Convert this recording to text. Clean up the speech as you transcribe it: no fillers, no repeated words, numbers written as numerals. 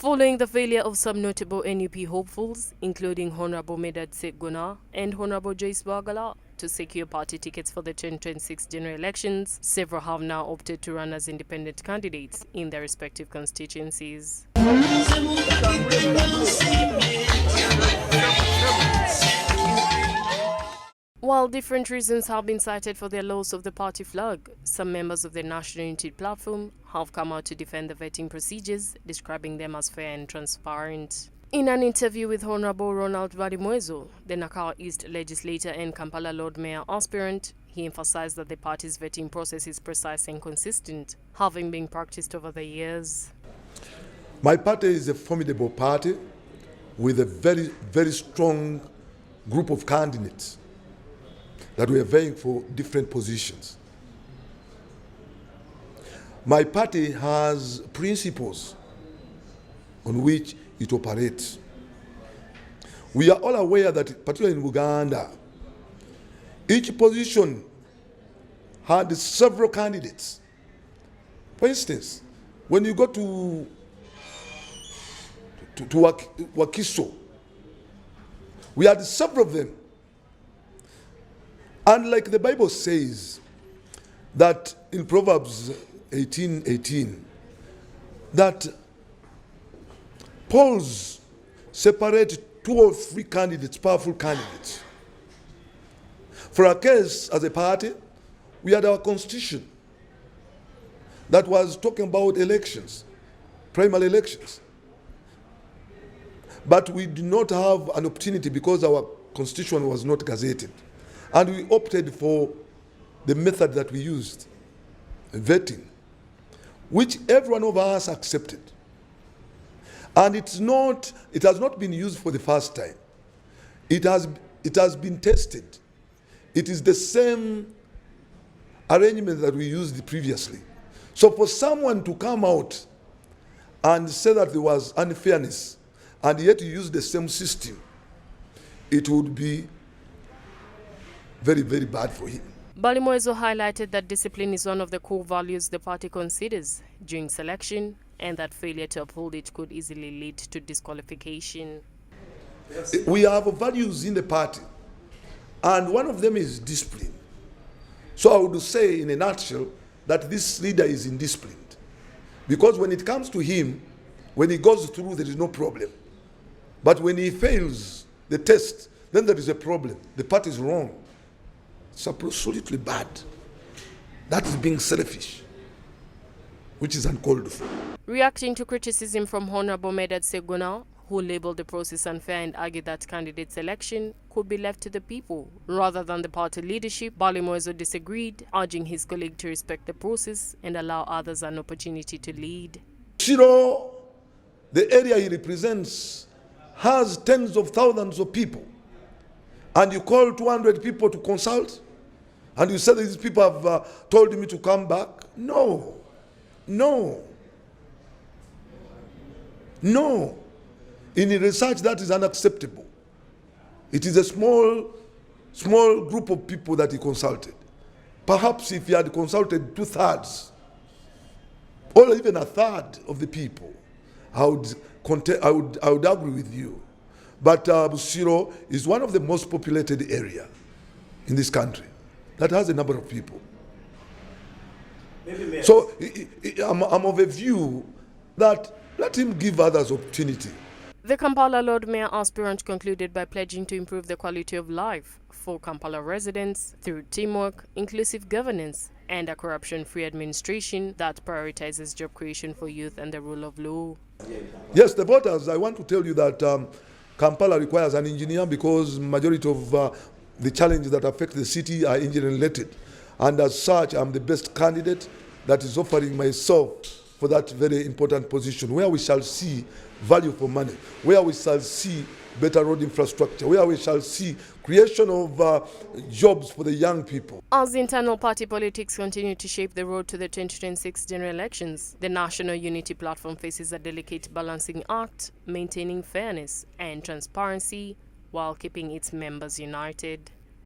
Following the failure of some notable NUP hopefuls, including Honorable Medad Segona and Honorable Joyce Bagala, to secure party tickets for the 2026 general elections, several have now opted to run as independent candidates in their respective constituencies. While different reasons have been cited for their loss of the party flag, some members of the National Unity Platform have come out to defend the vetting procedures, describing them as fair and transparent. In an interview with Honorable Ronald Balimwezo, the Nakawa East legislator and Kampala Lord Mayor aspirant, he emphasized that the party's vetting process is precise and consistent, having been practiced over the years. My party is a formidable party with a very, very strong group of candidates that we are vying for different positions. My party has principles on which it operates. We are all aware that, particularly in Uganda, each position had several candidates. For instance, when you go to Wakiso, we had several of them. And like the Bible says, that in Proverbs 18:18, that polls separate 2 or 3 candidates, powerful candidates. For our case, as a party, we had our constitution that was talking about elections, primary elections. But we did not have an opportunity because our constitution was not gazetted. And we opted for the method that we used, vetting, which every one of us accepted. And it has not been used for the first time. It has been tested. It is the same arrangement that we used previously. So for someone to come out and say that there was unfairness, and yet use the same system, it would be very, very bad for him. Balimwezo highlighted that discipline is one of the core values the party considers during selection, and that failure to uphold it could easily lead to disqualification. We have values in the party, and one of them is discipline. So I would say in a nutshell that this leader is indisciplined, because when it comes to him, when he goes through, there is no problem. But when he fails the test, then there is a problem. The party is wrong. It's absolutely bad. That is being selfish, which is uncalled for. Reacting to criticism from Honorable Medad Segona, who labeled the process unfair and argued that candidate selection could be left to the people rather than the party leadership, Balimwezo disagreed, urging his colleague to respect the process and allow others an opportunity to lead. Shiro, the area he represents, has tens of thousands of people. And you call 200 people to consult? And you say that these people have told me to come back? No. No. No. In research, that is unacceptable. It is a small group of people that he consulted. Perhaps if he had consulted 2/3, or even 1/3 of the people, I would agree with you. But Busiro is one of the most populated area in this country that has a number of people. So I'm of a view that let him give others opportunity. The Kampala Lord Mayor aspirant concluded by pledging to improve the quality of life for Kampala residents through teamwork, inclusive governance, and a corruption-free administration that prioritizes job creation for youth and the rule of law. Yes, the voters, I want to tell you that Kampala requires an engineer because majority of the challenges that affect the city are engineering-related. And as such, I'm the best candidate that is offering myself for that very important position, where we shall see value for money, where we shall see better road infrastructure, where we shall see creation of jobs for the young people. As internal party politics continue to shape the road to the 2026 general elections, the National Unity Platform faces a delicate balancing act, maintaining fairness and transparency while keeping its members united.